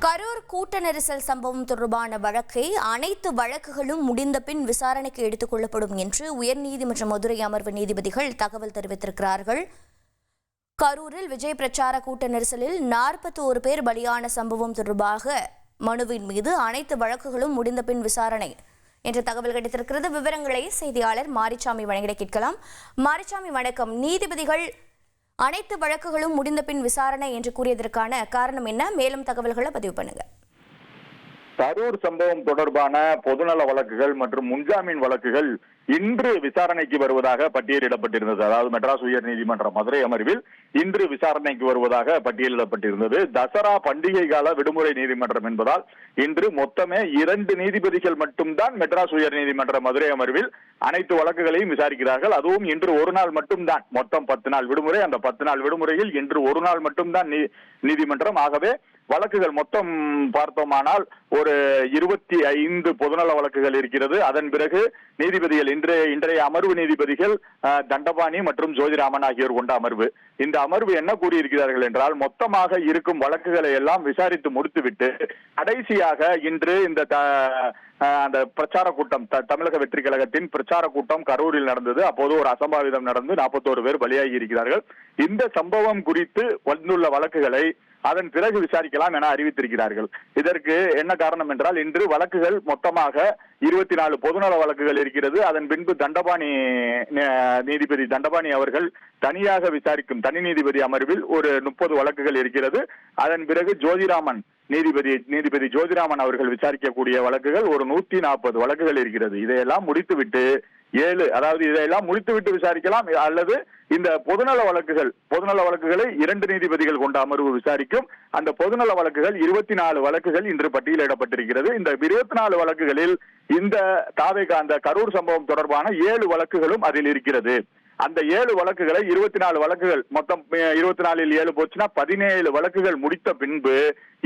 கரூர் கூட்ட நெரிசல் சம்பவம் தொடர்பான வழக்கை அனைத்து வழக்குகளும் முடிந்த பின் விசாரணைக்கு எடுத்துக் கொள்ளப்படும் என்று உயர்நீதிமன்ற மதுரை அமர்வு நீதிபதிகள் தகவல் தெரிவித்திருக்கிறார்கள். கரூரில் விஜய் பிரச்சார கூட்ட நெரிசலில் 41 பேர் பலியான சம்பவம் தொடர்பாக மனுவின் மீது அனைத்து வழக்குகளும் முடிந்த பின் விசாரணை என்ற தகவல் கிடைத்திருக்கிறது. விவரங்களை செய்தியாளர் மாரிசாமி வழங்கிட கேட்கலாம். மாரிசாமி வணக்கம். நீதிபதிகள் அனைத்து வழக்குகளும் முடிந்த பின் விசாரணை என்று கூறியதற்கான காரணம் என்ன? மேலும் தகவல்களை பதிவு பண்ணுங்க. கரூர் சம்பவம் தொடர்பான பொதுநல வழக்குகள் மற்றும் முன்ஜாமீன் வழக்குகள் இன்று விசாரணைக்கு வருவதாக பட்டியலிடப்பட்டிருந்தது. அதாவது மெட்ராஸ் உயர்நீதிமன்ற மதுரை அமர்வில் இன்று விசாரணைக்கு வருவதாக பட்டியலிடப்பட்டிருந்தது. தசரா பண்டிகை கால விடுமுறை நீதிமன்றம் என்பதால் இன்று மொத்தமே 2 நீதிபதிகள் மட்டும்தான் மெட்ராஸ் உயர்நீதிமன்ற மதுரை அமர்வில் அனைத்து வழக்குகளையும் விசாரிக்கிறார்கள். அதுவும் இன்று ஒரு நாள் மட்டும்தான். மொத்தம் 10 நாள் விடுமுறை. அந்த 10 நாள் விடுமுறையில் இன்று ஒரு நாள் மட்டும்தான் நீதிமன்றம். ஆகவே வழக்குகள் மொத்தம் பார்த்தோமானால் ஒரு 25 பொதுநல வழக்குகள் இருக்கிறது. அதன் பிறகு நீதிபதிகள் இன்றைய அமர்வு நீதிபதிகள் தண்டபாணி மற்றும் ஜோதிராமன் ஆகியோர் கொண்ட அமர்வு. இந்த அமர்வு என்ன கூறியிருக்கிறார்கள் என்றால், மொத்தமாக இருக்கும் வழக்குகளை எல்லாம் விசாரித்து முடித்துவிட்டு கடைசியாக இன்று அந்த பிரச்சார கூட்டம், தமிழக வெற்றி கழகத்தின் பிரச்சார கூட்டம் கரூரில் நடந்தது. அப்போது ஒரு அசம்பாவிதம் நடந்து 41 பேர் பலியாகி இருக்கிறார்கள். இந்த சம்பவம் குறித்து வந்துள்ள வழக்குகளை அதன் பிறகு விசாரிக்கலாம் என அறிவித்திருக்கிறார்கள். இதற்கு என்ன காரணம் என்றால், இன்று வழக்குகள் மொத்தமாக 24 பொதுநல வழக்குகள் இருக்கிறது. அதன் பின்பு நீதிபதி தண்டபாணி அவர்கள் தனியாக விசாரிக்கும் தனி நீதிபதி அமர்வில் ஒரு 30 வழக்குகள் இருக்கிறது. அதன் பிறகு நீதிபதி ஜோதிராமன் அவர்கள் விசாரிக்கக்கூடிய வழக்குகள் ஒரு 140 வழக்குகள் இருக்கிறது. இதையெல்லாம் முடித்துவிட்டு இதையெல்லாம் முடித்துவிட்டு விசாரிக்கலாம், அல்லது இந்த பொதுநல வழக்குகளை 2 நீதிபதிகள் கொண்ட அமர்வு விசாரிக்கும். அந்த பொதுநல வழக்குகள் 24 வழக்குகள் இன்று பட்டியலிடப்பட்டிருக்கிறது. இந்த 24 வழக்குகளில் இந்த அந்த கரூர் சம்பவம் தொடர்பான 7 வழக்குகளும் அதில் இருக்கிறது. அந்த 7 வழக்குகளை 24 வழக்குகள் மொத்தம் 24ல் 7 போச்சுன்னா 17 வழக்குகள் முடித்த பின்பு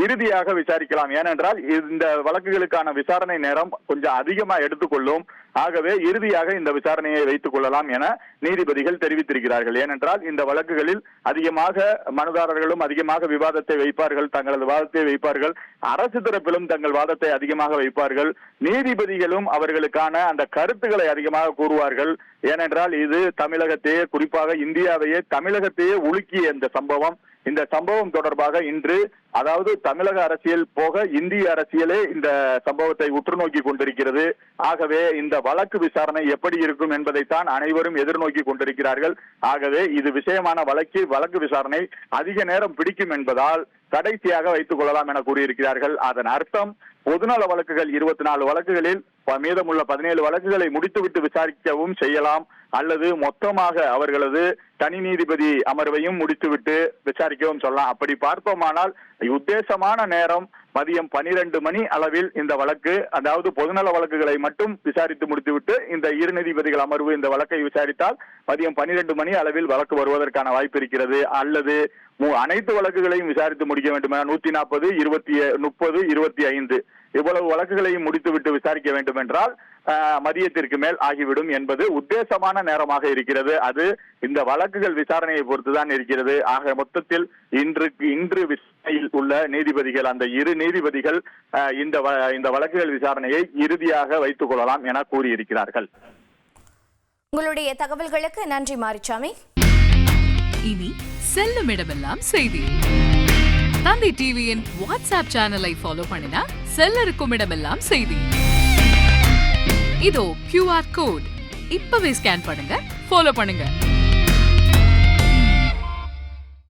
இறுதியாக விசாரிக்கலாம். ஏனென்றால் இந்த வழக்குகளுக்கான விசாரணை நேரம் கொஞ்சம் அதிகமா எடுத்துக்கொள்ளும். ஆகவே இறுதியாக இந்த விசாரணையை வைத்துக் கொள்ளலாம் என நீதிபதிகள் தெரிவித்திருக்கிறார்கள். ஏனென்றால் இந்த வழக்குகளில் அதிகமாக மனுதாரர்களும் அதிகமாக விவாதத்தை வைப்பார்கள், தங்களது வாதத்தை வைப்பார்கள். அரசு தரப்பிலும் தங்கள் வாதத்தை அதிகமாக வைப்பார்கள். நீதிபதிகளும் அவர்களுக்கான அந்த கருத்துக்களை அதிகமாக கூறுவார்கள். ஏனென்றால் இது தமிழகத்தையே, குறிப்பாக இந்தியாவையே, தமிழகத்தையே உலுக்கிய இந்த சம்பவம் தொடர்பாக இன்று, அதாவது தமிழக அரசியல் போக இந்திய அரசியலே இந்த சம்பவத்தை உற்று நோக்கி கொண்டிருக்கிறது. ஆகவே இந்த வழக்கு விசாரணை எப்படி இருக்கும் என்பதைத்தான் அனைவரும் எதிர்நோக்கி கொண்டிருக்கிறார்கள். ஆகவே இது விஷயமான வழக்கு விசாரணை அதிக நேரம் பிடிக்கும் என்பதால் கடைசியாக வைத்துக் கொள்ளலாம் என கூறியிருக்கிறார்கள். அதன் அர்த்தம் பொதுநல வழக்குகள் 24 வழக்குகளில் மீதமுள்ள 17 வழக்குகளை முடித்துவிட்டு விசாரிக்கவும் செய்யலாம், அல்லது மொத்தமாக அவர்களது தனி நீதிபதி அமர்வையும் முடித்துவிட்டு விசாரிக்கவும் சொல்லலாம். அப்படி பார்த்தோமானால் உத்தேசமான நேரம் மதியம் 12 மணி அளவில் இந்த வழக்கு, அதாவது பொதுநல வழக்குகளை மட்டும் விசாரித்து முடித்துவிட்டு இந்த 2 நீதிபதிகள் அமர்வு இந்த வழக்கை விசாரித்தால் மதியம் 12 மணி அளவில் வழக்கு வருவதற்கான வாய்ப்பு இருக்கிறது. அல்லது அனைத்து வழக்குகளையும் விசாரித்து முடிக்க வேண்டும் என 140, 30, 25 இவ்வளவு வழக்குகளையும் முடித்துவிட்டு விசாரிக்க வேண்டும் என்றால் மதியத்திற்கு மேல் ஆகிவிடும் என்பது உத்தேசமான நேரமாக இருக்கிறது. அது இந்த வழக்குகள் விசாரணையை பொறுத்துதான் இருக்கிறது. ஆக மொத்தத்தில் இன்று விசாரணையில் உள்ள நீதிபதிகள், அந்த 2 நீதிபதிகள் இந்த வழக்குகள் விசாரணையை இறுதியாக வைத்துக் கொள்ளலாம் என கூறியிருக்கிறார்கள். உங்களுடைய தகவல்களுக்கு நன்றி மாரிசாமி. இனி செல்லும் இடமெல்லாம் செய்தி. தந்தி டிவியின் வாட்ஸ்அப் சேனலை ஃபாலோ பண்ணினா செல்லருக்கும் இடமெல்லாம் செய்தி. இதோ QR கோட், இப்பவே ஸ்கேன் பண்ணுங்க, ஃபாலோ பண்ணுங்க.